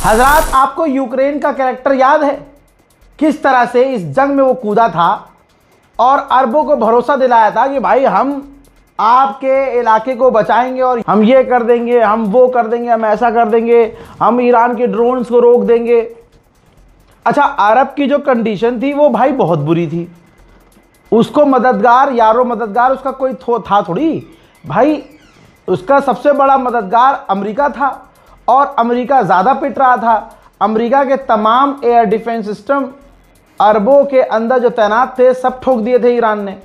हजरात, आपको यूक्रेन का कैरेक्टर याद है, किस तरह से इस जंग में वो कूदा था और अरबों को भरोसा दिलाया था कि भाई हम आपके इलाके को बचाएंगे और हम ये कर देंगे, हम वो कर देंगे, हम ऐसा कर देंगे, हम ईरान के ड्रोन्स को रोक देंगे। अच्छा, अरब की जो कंडीशन थी वो भाई बहुत बुरी थी। उसको मददगार, यारो मददगार उसका कोई था थोड़ी भाई। उसका सबसे बड़ा मददगार अमेरिका था और अमेरिका ज़्यादा पिट रहा था। अमेरिका के तमाम एयर डिफेंस सिस्टम अरबों के अंदर जो तैनात थे सब ठोक दिए थे ईरान ने।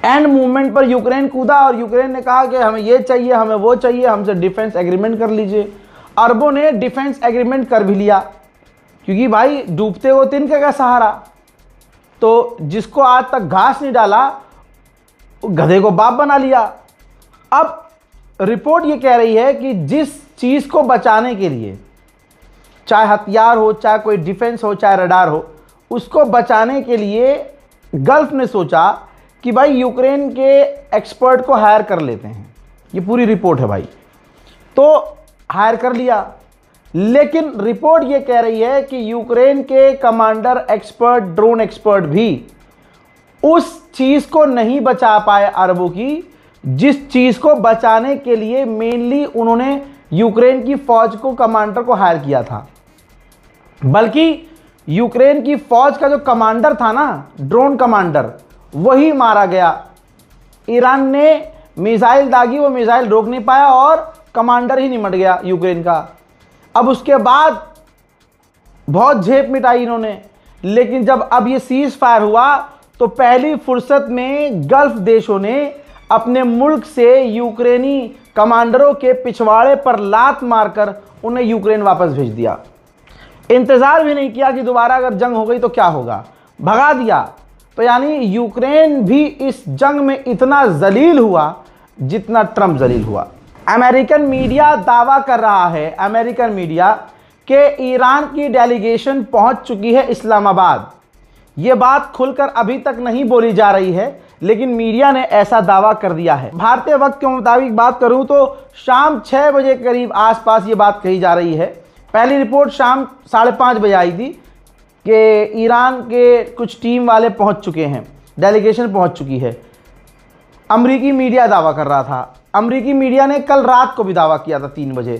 एंड मूवमेंट पर यूक्रेन कूदा और यूक्रेन ने कहा कि हमें ये चाहिए, हमें वो चाहिए, हमसे डिफेंस एग्रीमेंट कर लीजिए। अरबों ने डिफेंस एग्रीमेंट कर भी लिया, क्योंकि भाई डूबते हो तिनके का सहारा। तो जिसको आज तक घास नहीं डाला गधे को बाप बना लिया। अब रिपोर्ट ये कह रही है कि जिस चीज़ को बचाने के लिए, चाहे हथियार हो, चाहे कोई डिफेंस हो, चाहे रडार हो, उसको बचाने के लिए गल्फ ने सोचा कि भाई यूक्रेन के एक्सपर्ट को हायर कर लेते हैं। ये पूरी रिपोर्ट है भाई। तो हायर कर लिया, लेकिन रिपोर्ट ये कह रही है कि यूक्रेन के कमांडर एक्सपर्ट, ड्रोन एक्सपर्ट भी उस चीज़ को नहीं बचा पाए अरबों की, जिस चीज़ को बचाने के लिए मेनली उन्होंने यूक्रेन की फौज को, कमांडर को हायर किया था। बल्कि यूक्रेन की फौज का जो कमांडर था ना, ड्रोन कमांडर, वही मारा गया। ईरान ने मिसाइल दागी, वो मिसाइल रोक नहीं पाया और कमांडर ही निमट गया यूक्रेन का। अब उसके बाद बहुत झेप मिटाई इन्होंने, लेकिन जब अब ये सीज फायर हुआ तो पहली फुर्सत में गल्फ देशों ने अपने मुल्क से यूक्रेनी कमांडरों के पिछवाड़े पर लात मारकर उन्हें यूक्रेन वापस भेज दिया। इंतज़ार भी नहीं किया कि दोबारा अगर जंग हो गई तो क्या होगा, भगा दिया। तो यानी यूक्रेन भी इस जंग में इतना जलील हुआ जितना ट्रंप जलील हुआ। अमेरिकन मीडिया दावा कर रहा है, अमेरिकन मीडिया, कि ईरान की डेलीगेशन पहुंच चुकी है इस्लामाबाद। ये बात खुलकर अभी तक नहीं बोली जा रही है, लेकिन मीडिया ने ऐसा दावा कर दिया है। भारतीय वक्त के मुताबिक बात करूं तो शाम 6 बजे करीब आसपास ये बात कही जा रही है। पहली रिपोर्ट शाम 5:30 बजे आई थी कि ईरान के कुछ टीम वाले पहुंच चुके हैं, डेलीगेशन पहुंच चुकी है। अमरीकी मीडिया दावा कर रहा था। अमरीकी मीडिया ने कल रात को भी दावा किया था 3 बजे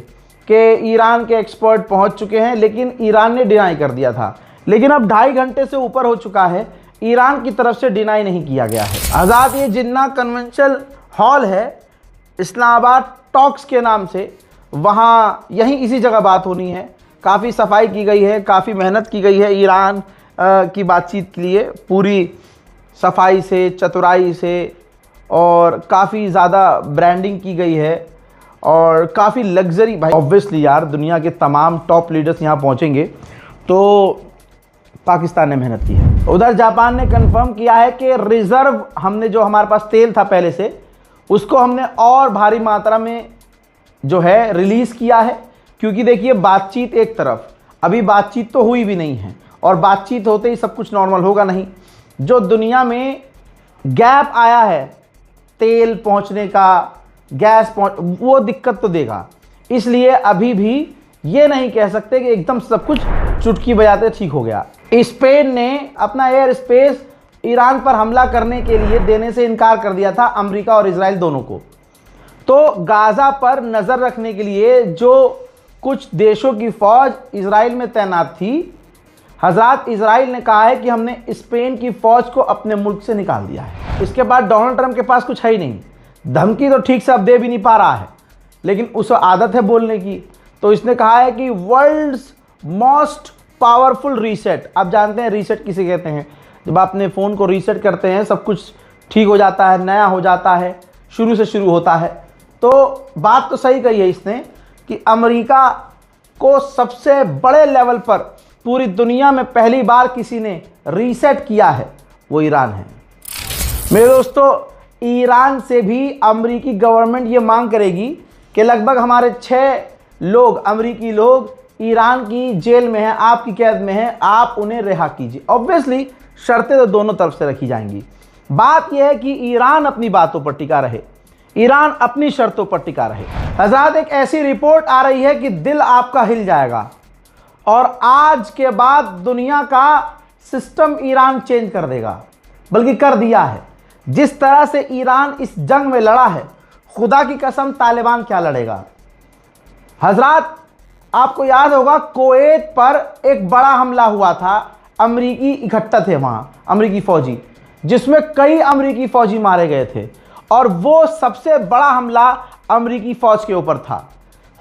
कि ईरान के एक्सपर्ट पहुंच चुके हैं, लेकिन ईरान ने डिनाई कर दिया था। लेकिन अब 2.5 घंटे से ऊपर हो चुका है, ईरान की तरफ से डिनाई नहीं किया गया है। आज़ाद ये जिन्ना कन्वेंशन हॉल है इस्लामाबाद टॉक्स के नाम से, वहाँ यहीं इसी जगह बात होनी है। काफ़ी सफाई की गई है, काफ़ी मेहनत की गई है ईरान की बातचीत के लिए, पूरी सफाई से, चतुराई से, और काफ़ी ज़्यादा ब्रांडिंग की गई है और काफ़ी लग्जरी। भाई ऑब्वियसली यार, दुनिया के तमाम टॉप लीडर्स यहाँ पहुँचेंगे तो पाकिस्तान ने मेहनत की है। उधर जापान ने कंफर्म किया है कि रिज़र्व, हमने जो हमारे पास तेल था पहले से, उसको हमने और भारी मात्रा में जो है रिलीज़ किया है। क्योंकि देखिए, बातचीत एक तरफ, अभी बातचीत तो हुई भी नहीं है, और बातचीत होते ही सब कुछ नॉर्मल होगा नहीं। जो दुनिया में गैप आया है तेल पहुंचने का, गैस पहुंच, वो दिक्कत तो देगा। इसलिए अभी भी ये नहीं कह सकते कि एकदम सब कुछ चुटकी बजाते ठीक हो गया। स्पेन ने अपना एयर स्पेस ईरान पर हमला करने के लिए देने से इनकार कर दिया था, अमेरिका और इजराइल दोनों को। तो गाज़ा पर नज़र रखने के लिए जो कुछ देशों की फौज इजराइल में तैनात थी, हजरात, इजराइल ने कहा है कि हमने स्पेन की फौज को अपने मुल्क से निकाल दिया है। इसके बाद डोनाल्ड ट्रंप के पास कुछ है ही नहीं। धमकी तो ठीक से अब दे भी नहीं पा रहा है, लेकिन उसे आदत है बोलने की। तो इसने कहा है कि वर्ल्ड्स मोस्ट पावरफुल रीसेट। आप जानते हैं रीसेट किसे कहते हैं? जब आप अपने फ़ोन को रीसेट करते हैं, सब कुछ ठीक हो जाता है, नया हो जाता है, शुरू से शुरू होता है। तो बात तो सही कही है इसने कि अमेरिका को सबसे बड़े लेवल पर पूरी दुनिया में पहली बार किसी ने रीसेट किया है, वो ईरान है। मेरे दोस्तों, ईरान से भी अमेरिकी गवर्नमेंट ये मांग करेगी कि लगभग हमारे 6 लोग, अमेरिकी लोग ईरान की जेल में हैं, आपकी कैद में हैं, आप उन्हें रिहा कीजिए। ऑब्वियसली शर्तें तो दोनों तरफ से रखी जाएंगी। बात यह है कि ईरान अपनी बातों पर टिका रहे। ईरान अपनी शर्तों पर टिका रहे। हज़रात, एक ऐसी रिपोर्ट आ रही है कि दिल आपका हिल जाएगा और आज के बाद दुनिया का सिस्टम ईरान चेंज कर देगा, बल्कि कर दिया है। जिस तरह से ईरान इस जंग में लड़ा है, खुदा की कसम तालिबान क्या लड़ेगा। हज़रात, आपको याद होगा कुवैत पर एक बड़ा हमला हुआ था, अमरीकी इकट्ठा थे वहाँ अमरीकी फ़ौजी, जिसमें कई अमरीकी फ़ौजी मारे गए थे और वो सबसे बड़ा हमला अमरीकी फ़ौज के ऊपर था।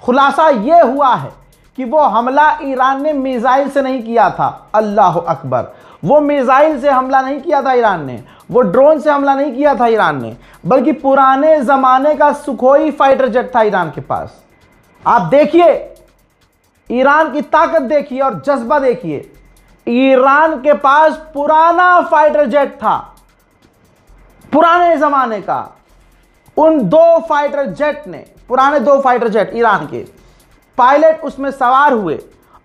खुलासा ये हुआ है कि वो हमला ईरान ने मिसाइल से नहीं किया था। अल्लाह अकबर, वो मिसाइल से हमला नहीं किया था ईरान ने, वो ड्रोन से हमला नहीं किया था ईरान ने, बल्कि पुराने ज़माने का सुखोई फाइटर जेट था ईरान के पास। आप देखिए, ईरान की ताकत देखिए और जज्बा देखिए। ईरान के पास पुराना फाइटर जेट था, पुराने ज़माने का। उन दो फाइटर जेट ने, पुराने दो फाइटर जेट ईरान के पायलट उसमें सवार हुए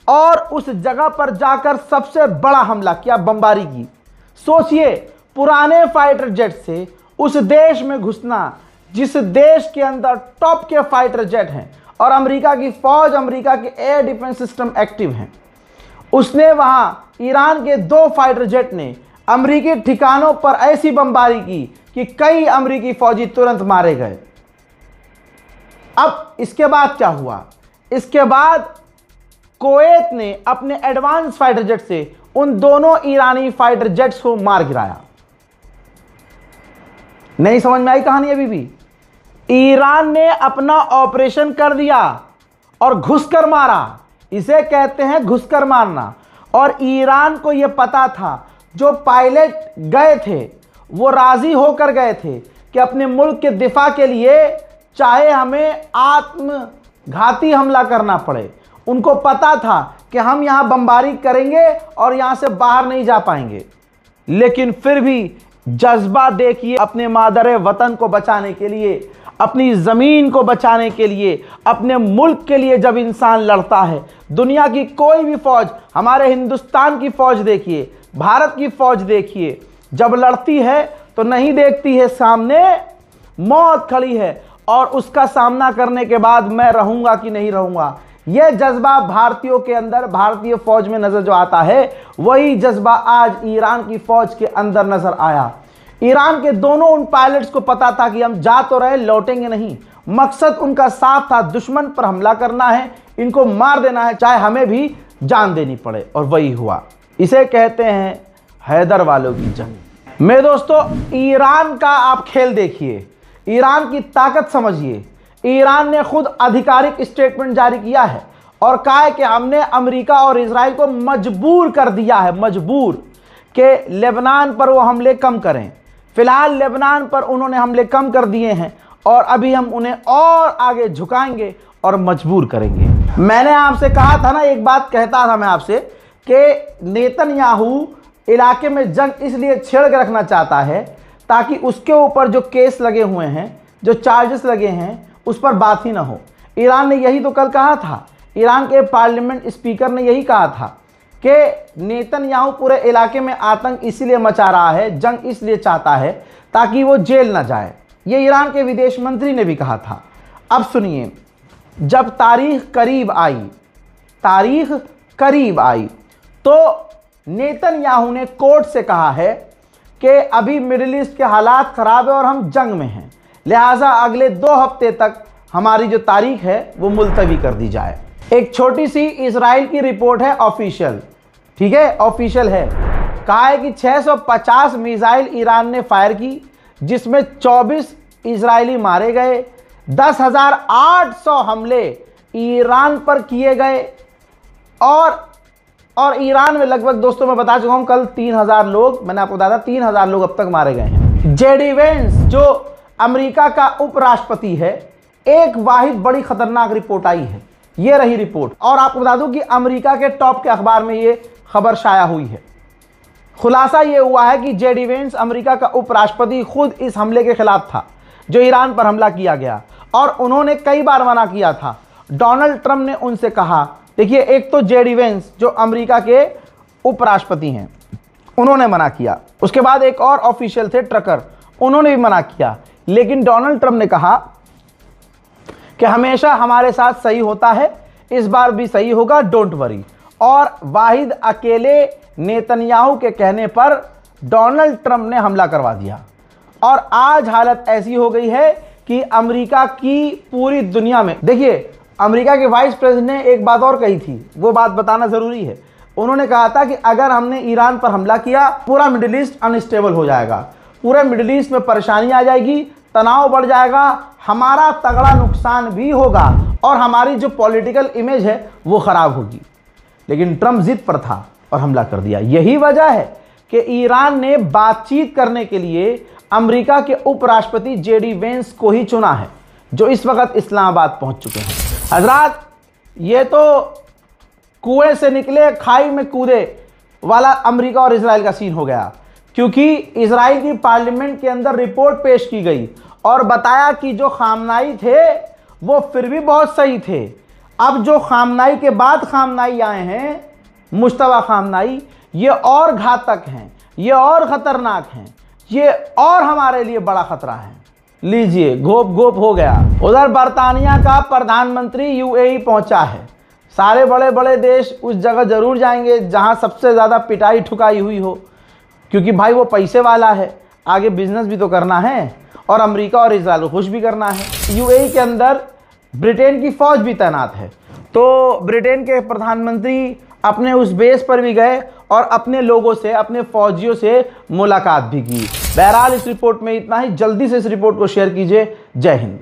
और उस जगह पर जाकर सबसे बड़ा हमला किया, बमबारी की। सोचिए, पुराने फाइटर जेट से उस देश में घुसना जिस देश के अंदर टॉप के फाइटर जेट हैं और अमेरिका की फौज, अमेरिका के एयर डिफेंस सिस्टम एक्टिव हैं। उसने वहां ईरान के दो फाइटर जेट ने अमेरिकी ठिकानों पर ऐसी बमबारी की कि कई अमेरिकी फौजी तुरंत मारे गए। अब इसके बाद क्या हुआ? इसके बाद कुवैत ने अपने एडवांस फाइटर जेट से उन दोनों ईरानी फाइटर जेट्स को मार गिराया। नहीं समझ में आई कहानी अभी भी? ईरान ने अपना ऑपरेशन कर दिया और घुसकर मारा। इसे कहते हैं घुसकर मारना। और ईरान को यह पता था, जो पायलट गए थे वो राजी होकर गए थे कि अपने मुल्क के दिफा के लिए चाहे हमें आत्मघाती हमला करना पड़े। उनको पता था कि हम यहां बमबारी करेंगे और यहां से बाहर नहीं जा पाएंगे, लेकिन फिर भी जज्बा देखिए, अपने मादर वतन को बचाने के लिए, अपनी ज़मीन को बचाने के लिए, अपने मुल्क के लिए जब इंसान लड़ता है, दुनिया की कोई भी फ़ौज, हमारे हिंदुस्तान की फ़ौज देखिए, भारत की फ़ौज देखिए, जब लड़ती है तो नहीं देखती है सामने मौत खड़ी है और उसका सामना करने के बाद मैं रहूँगा कि नहीं रहूँगा। यह जज्बा भारतीयों के अंदर, भारतीय फ़ौज में नज़र जो आता है, वही जज्बा आज ईरान की फ़ौज के अंदर नज़र आया। ईरान के दोनों उन पायलट्स को पता था कि हम जा तो रहे, लौटेंगे नहीं। मकसद उनका साफ था, दुश्मन पर हमला करना है, इनको मार देना है, चाहे हमें भी जान देनी पड़े। और वही हुआ। इसे कहते हैं हैदर वालों की जंग। मेरे दोस्तों, ईरान का आप खेल देखिए, ईरान की ताकत समझिए। ईरान ने खुद आधिकारिक स्टेटमेंट जारी किया है और कहा है कि हमने अमेरिका और इजराइल को मजबूर कर दिया है, मजबूर कि लेबनान पर वो हमले कम करें। फिलहाल लेबनान पर उन्होंने हमले कम कर दिए हैं और अभी हम उन्हें और आगे झुकाएंगे और मजबूर करेंगे। मैंने आपसे कहा था ना, एक बात कहता था मैं आपसे कि नेतन्याहू इलाके में जंग इसलिए छेड़ के रखना चाहता है ताकि उसके ऊपर जो केस लगे हुए हैं, जो चार्जेस लगे हैं, उस पर बात ही ना हो। ईरान ने यही तो कल कहा था, ईरान के पार्लियामेंट स्पीकर ने यही कहा था कि नेतन्याहू पूरे इलाके में आतंक इसलिए मचा रहा है, जंग इसलिए चाहता है ताकि वो जेल ना जाए। ये ईरान के विदेश मंत्री ने भी कहा था। अब सुनिए, जब तारीख करीब आई तो नेतन्याहू ने कोर्ट से कहा है कि अभी मिडिल ईस्ट के हालात ख़राब है और हम जंग में हैं, लिहाजा अगले 2 हफ्ते तक हमारी जो तारीख है वो मुलतवी कर दी जाए। एक छोटी सी इजराइल की रिपोर्ट है, ऑफिशियल, ठीक है, ऑफिशियल है। कहा है कि 650 मिसाइल ईरान ने फायर की, जिसमें 24 इजरायली मारे गए, 10,800 हमले ईरान पर किए गए और ईरान में लगभग, दोस्तों मैं बता चुका हूं कल, 3,000 लोग, मैंने आपको बताया 3,000 लोग अब तक मारे गए हैं। जेडी वेंस जो अमेरिका का उपराष्ट्रपति है, एक वाहिद बड़ी खतरनाक रिपोर्ट आई है, ये रही रिपोर्ट। और आपको बता दूं कि अमेरिका के टॉप के अखबार में ये खबर शाया हुई है। खुलासा ये हुआ है कि जेडी वेंस, अमेरिका का उपराष्ट्रपति, खुद इस हमले के खिलाफ था जो ईरान पर हमला किया गया, और उन्होंने कई बार मना किया था। डोनाल्ड ट्रंप ने उनसे कहा, देखिए, एक तो जेडी वेंस जो अमेरिका के उपराष्ट्रपति हैं, उन्होंने मना किया। उसके बाद एक और ऑफिशियल थे, ट्रकर, उन्होंने भी मना किया लेकिन डोनाल्ड ट्रंप ने कहा कि हमेशा हमारे साथ सही होता है, इस बार भी सही होगा, डोंट वरी। और वाहिद अकेले नेतन्याहू के कहने पर डोनाल्ड ट्रंप ने हमला करवा दिया। और आज हालत ऐसी हो गई है कि अमेरिका की पूरी दुनिया में, देखिए अमेरिका के वाइस प्रेसिडेंट ने एक बात और कही थी, वो बात बताना ज़रूरी है। उन्होंने कहा था कि अगर हमने ईरान पर हमला किया, पूरा मिडिल ईस्ट अनस्टेबल हो जाएगा, पूरे मिडिल ईस्ट में परेशानी आ जाएगी, तनाव बढ़ जाएगा, हमारा तगड़ा नुकसान भी होगा और हमारी जो पॉलिटिकल इमेज है वो ख़राब होगी। लेकिन ट्रंप जिद पर था और हमला कर दिया। यही वजह है कि ईरान ने बातचीत करने के लिए अमेरिका के उपराष्ट्रपति जेडी वेंस को ही चुना है, जो इस वक्त इस्लामाबाद पहुंच चुके हैं। हजरात, ये तो कुएं से निकले खाई में कूदे वाला अमेरिका और इजराइल का सीन हो गया, क्योंकि इजराइल की पार्लियामेंट के अंदर रिपोर्ट पेश की गई और बताया कि जो खामनाई थे वो फिर भी बहुत सही थे। अब जो खामनाई के बाद खामनाई आए हैं, मुश्तबा खामनाई, ये और घातक हैं, ये और ख़तरनाक हैं, ये और हमारे लिए बड़ा ख़तरा है। लीजिए, गोप गोप हो गया। उधर बरतानिया का प्रधानमंत्री यूएई पहुंचा है। सारे बड़े बड़े देश उस जगह ज़रूर जाएंगे जहां सबसे ज़्यादा पिटाई ठुकाई हुई हो, क्योंकि भाई वो पैसे वाला है, आगे बिजनेस भी तो करना है और अमेरिका और इजराइल को खुश भी करना है। यूएई के अंदर ब्रिटेन की फ़ौज भी तैनात है, तो ब्रिटेन के प्रधानमंत्री अपने उस बेस पर भी गए और अपने लोगों से, अपने फौजियों से मुलाकात भी की। बहरहाल इस रिपोर्ट में इतना ही। जल्दी से इस रिपोर्ट को शेयर कीजिए। जय हिंद।